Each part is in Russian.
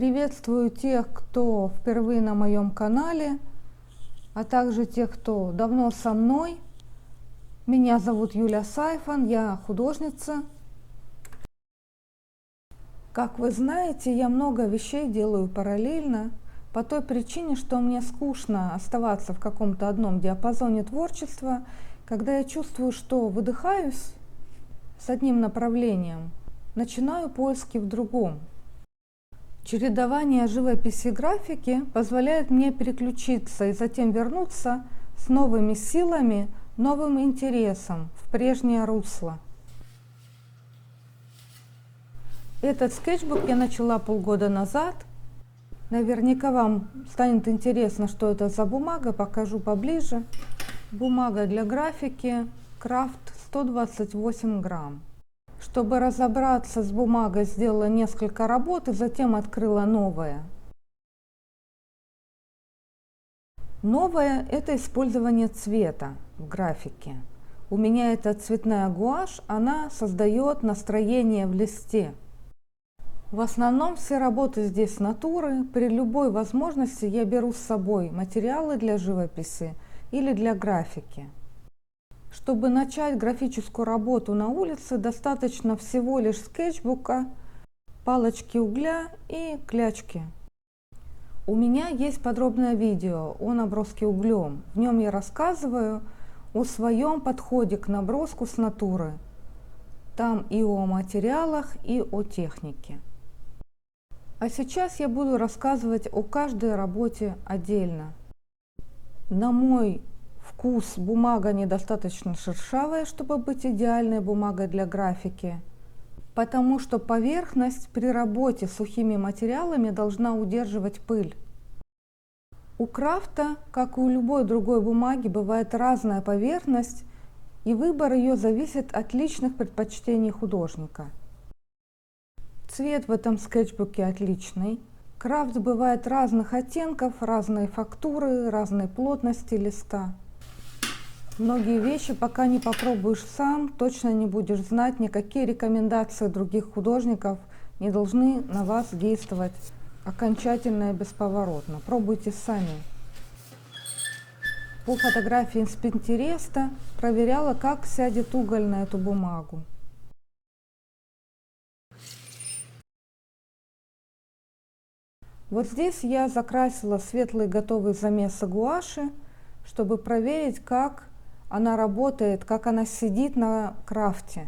Приветствую тех, кто впервые на моем канале, а также тех, кто давно со мной. Меня зовут Юлия Сайфан, я художница. Как вы знаете, я много вещей делаю параллельно, по той причине, что мне скучно оставаться в каком-то одном диапазоне творчества, когда я чувствую, что выдыхаюсь с одним направлением, начинаю поиски в другом. Чередование живописи и графики позволяет мне переключиться и затем вернуться с новыми силами, новым интересом в прежнее русло. Этот скетчбук я начала полгода назад. Наверняка вам станет интересно, что это за бумага, покажу поближе. Бумага для графики Крафт 128 грамм. Чтобы разобраться с бумагой, сделала несколько работ и затем открыла новое. Новое – это использование цвета в графике. У меня это цветная гуашь, она создает настроение в листе. В основном все работы здесь натуры. При любой возможности я беру с собой материалы для живописи или для графики. Чтобы начать графическую работу на улице, достаточно всего лишь скетчбука, палочки угля и клячки. У меня есть подробное видео о наброске углем. В нем я рассказываю о своем подходе к наброску с натуры. Там и о материалах, и о технике. А сейчас я буду рассказывать о каждой работе отдельно. На мой вкус бумага недостаточно шершавая, чтобы быть идеальной бумагой для графики, потому что поверхность при работе с сухими материалами должна удерживать пыль. У крафта, как и у любой другой бумаги, бывает разная поверхность, и выбор ее зависит от личных предпочтений художника. Цвет в этом скетчбуке отличный. Крафт бывает разных оттенков, разной фактуры, разной плотности листа. Многие вещи, пока не попробуешь сам, точно не будешь знать, никакие рекомендации других художников не должны на вас действовать окончательно и бесповоротно. Пробуйте сами. По фотографии с Пинтереста проверяла, как сядет уголь на эту бумагу. Вот здесь я закрасила светлые готовые замесы гуаши, чтобы проверить, как она работает, как она сидит на крафте.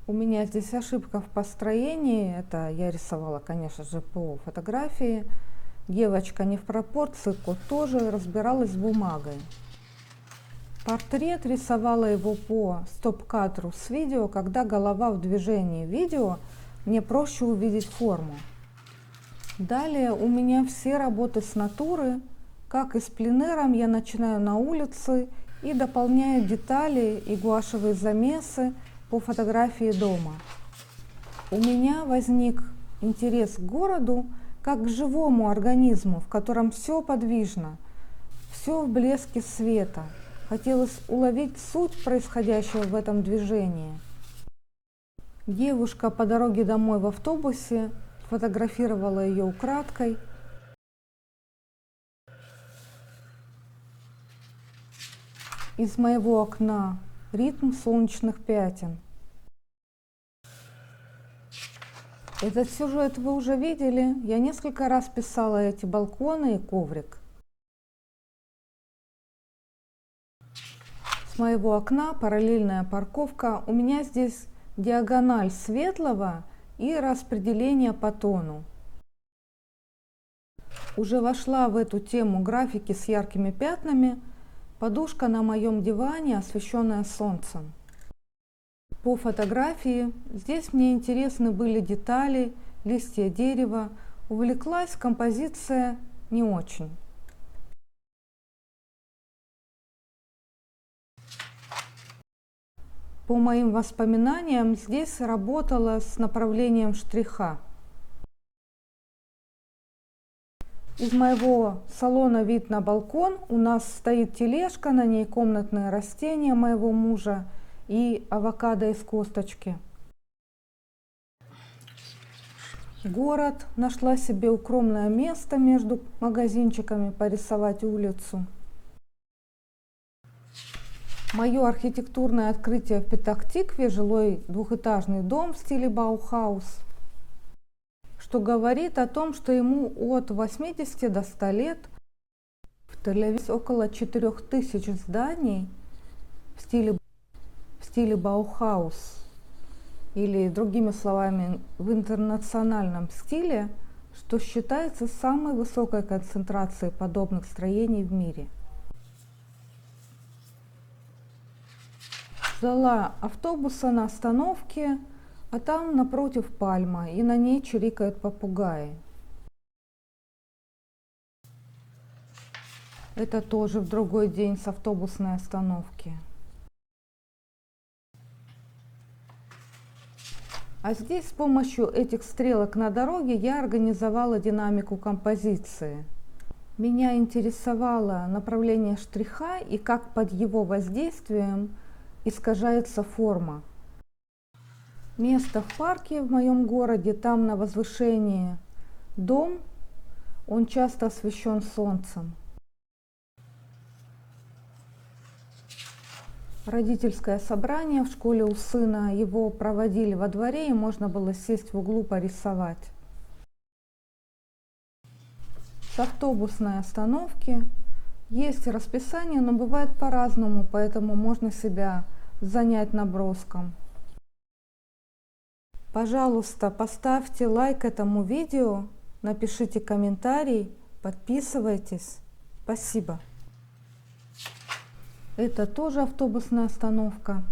У меня здесь ошибка в построении, это я рисовала, конечно же, по фотографии. Девочка не в пропорции, кот тоже, разбиралась с бумагой. Портрет рисовала его по стоп-кадру с видео, когда голова в движении видео, мне проще увидеть форму. Далее у меня все работы с натуры, как и с пленэром, я начинаю на улице и дополняю детали и гуашевые замесы по фотографии дома. У меня возник интерес к городу как к живому организму, в котором все подвижно, все в блеске света. Хотелось уловить суть происходящего в этом движении. Девушка по дороге домой в автобусе, фотографировала ее украдкой. Из моего окна ритм солнечных пятен. Этот сюжет вы уже видели. Я несколько раз писала эти балконы и коврик. С моего окна параллельная парковка. У меня здесь диагональ светлого и распределение по тону. Уже вошла в эту тему графики с яркими пятнами. Подушка на моем диване, освещенная солнцем. По фотографии здесь мне интересны были детали, листья дерева. Увлеклась, композиция не очень. По моим воспоминаниям, здесь работала с направлением штриха. Из моего салона вид на балкон. У нас стоит тележка, на ней комнатные растения моего мужа и авокадо из косточки. Город. Нашла себе укромное место между магазинчиками порисовать улицу. Мое архитектурное открытие в Петах-Тикве, жилой двухэтажный дом в стиле Баухаус, что говорит о том, что ему от 80 до 100 лет. В Тель-Авиве около 4000 зданий в стиле Баухаус, или другими словами, в интернациональном стиле, что считается самой высокой концентрацией подобных строений в мире. Ждала автобуса на остановке, а там напротив пальма, и на ней чирикают попугаи. Это тоже в другой день с автобусной остановки. А здесь с помощью этих стрелок на дороге я организовала динамику композиции. Меня интересовало направление штриха и как под его воздействием искажается форма. Место в парке в моем городе, там на возвышении дом, он часто освещен солнцем. Родительское собрание в школе у сына, его проводили во дворе, и можно было сесть в углу порисовать. С автобусной остановки есть расписание, но бывает по-разному, поэтому можно себя занять наброском. Пожалуйста, поставьте лайк этому видео, напишите комментарий, подписывайтесь. Спасибо. Это тоже автобусная остановка.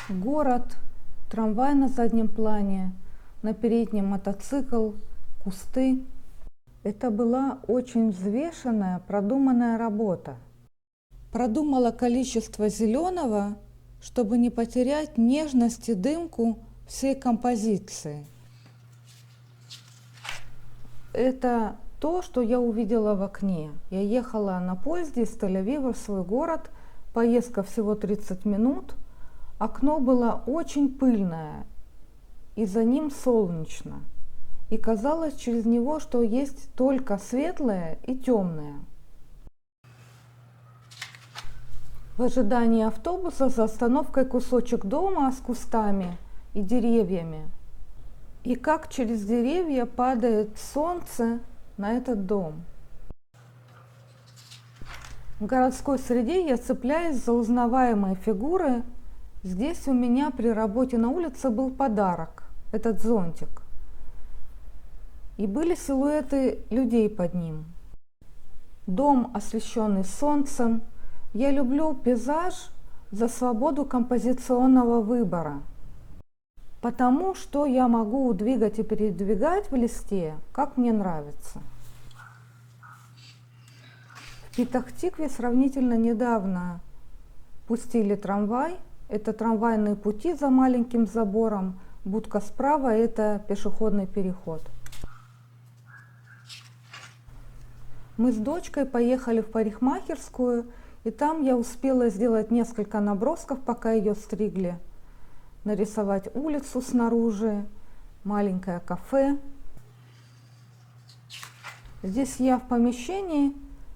Город, трамвай на заднем плане, на переднем мотоцикл, кусты. Это была очень взвешенная, продуманная работа. Продумала количество зеленого, чтобы не потерять нежность и дымку всей композиции. Это то, что я увидела в окне. Я ехала на поезде из Тель-Авива в свой город, поездка всего 30 минут. Окно было очень пыльное, и за ним солнечно. И казалось через него, что есть только светлое и темное. В ожидании автобуса за остановкой кусочек дома с кустами и деревьями. И как через деревья падает солнце на этот дом. В городской среде я цепляюсь за узнаваемые фигуры. Здесь у меня при работе на улице был подарок, этот зонтик. И были силуэты людей под ним. Дом, освещенный солнцем. Я люблю пейзаж за свободу композиционного выбора. Потому что я могу двигать и передвигать в листе, как мне нравится. В Петах-Тикве сравнительно недавно пустили трамвай. Это трамвайные пути за маленьким забором. Будка справа – это пешеходный переход. Мы с дочкой поехали в парикмахерскую, и там я успела сделать несколько набросков, пока ее стригли. Нарисовать улицу снаружи, маленькое кафе. Здесь я в помещении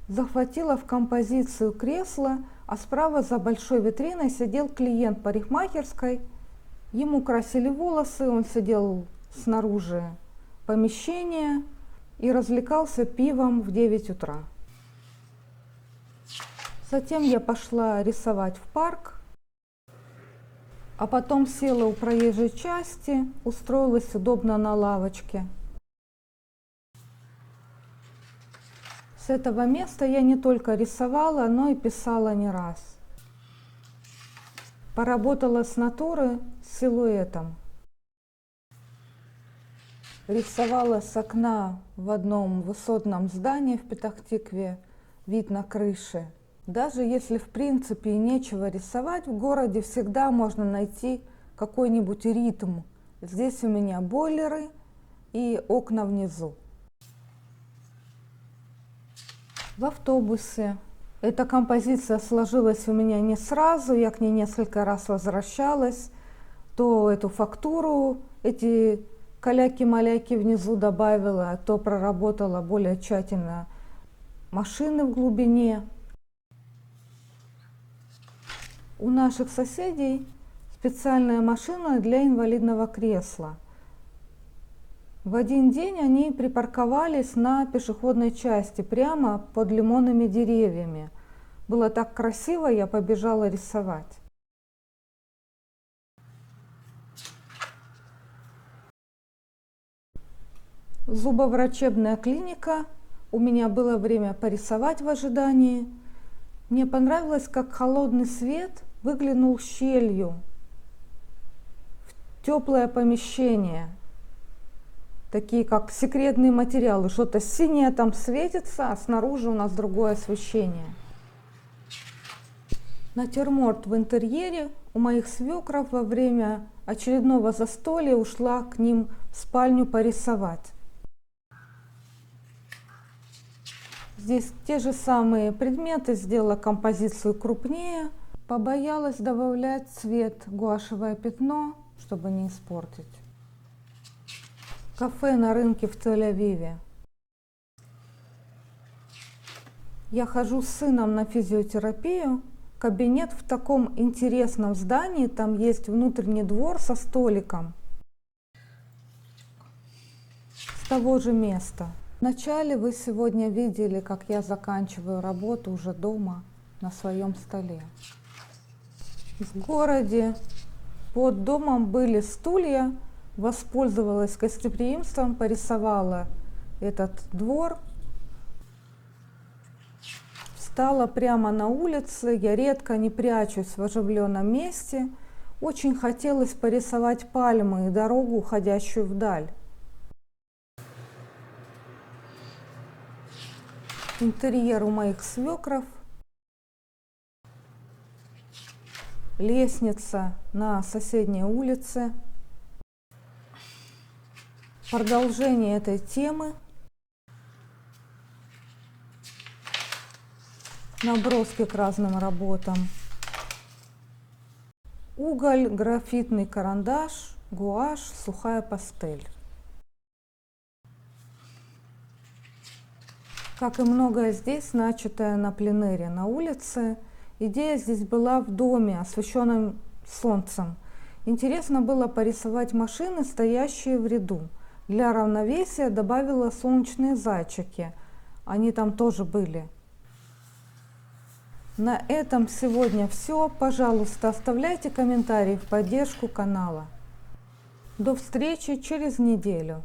захватила в композицию кресло, а справа за большой витриной сидел клиент парикмахерской. Ему красили волосы, он сидел снаружи помещения и развлекался пивом в 9 утра. Затем я пошла рисовать в парк. А потом села у проезжей части, устроилась удобно на лавочке. С этого места я не только рисовала, но и писала не раз. Поработала с натуры, с силуэтом. Рисовала с окна в одном высотном здании в Петах-Тикве, вид на крыши. Даже если в принципе и нечего рисовать, в городе всегда можно найти какой-нибудь ритм. Здесь у меня бойлеры и окна внизу. В автобусе. Эта композиция сложилась у меня не сразу, я к ней несколько раз возвращалась. То эту фактуру, эти каляки-маляки внизу добавила, то проработала более тщательно машины в глубине. У наших соседей специальная машина для инвалидного кресла. В один день они припарковались на пешеходной части, прямо под лимонными деревьями. Было так красиво, я побежала рисовать. Зубоврачебная клиника. У меня было время порисовать в ожидании. Мне понравилось, как холодный свет выглянул щелью в теплое помещение. Такие как секретные материалы. Что-то синее там светится, а снаружи у нас другое освещение. Натюрморт в интерьере. У моих свекров во время очередного застолья ушла к ним в спальню порисовать. Здесь те же самые предметы, сделала композицию крупнее. Побоялась добавлять цвет гуашевое пятно, чтобы не испортить. Кафе на рынке в Тель-Авиве. Я хожу с сыном на физиотерапию. Кабинет в таком интересном здании. Там есть внутренний двор со столиком. С того же места. Вначале вы сегодня видели, как я заканчиваю работу уже дома на своем столе. В городе под домом были стулья. Воспользовалась гостеприимством, порисовала этот двор. Встала прямо на улице. Я редко не прячусь в оживленном месте. Очень хотелось порисовать пальмы и дорогу, уходящую вдаль. Интерьер у моих свекров. Лестница на соседней улице. Продолжение этой темы. Наброски к разным работам. Уголь, графитный карандаш, гуашь, сухая пастель. Как и многое здесь, начатое на пленэре на улице, идея здесь была в доме, освещенном солнцем. Интересно было порисовать машины, стоящие в ряду. Для равновесия добавила солнечные зайчики. Они там тоже были. На этом сегодня все. Пожалуйста, оставляйте комментарии в поддержку канала. До встречи через неделю.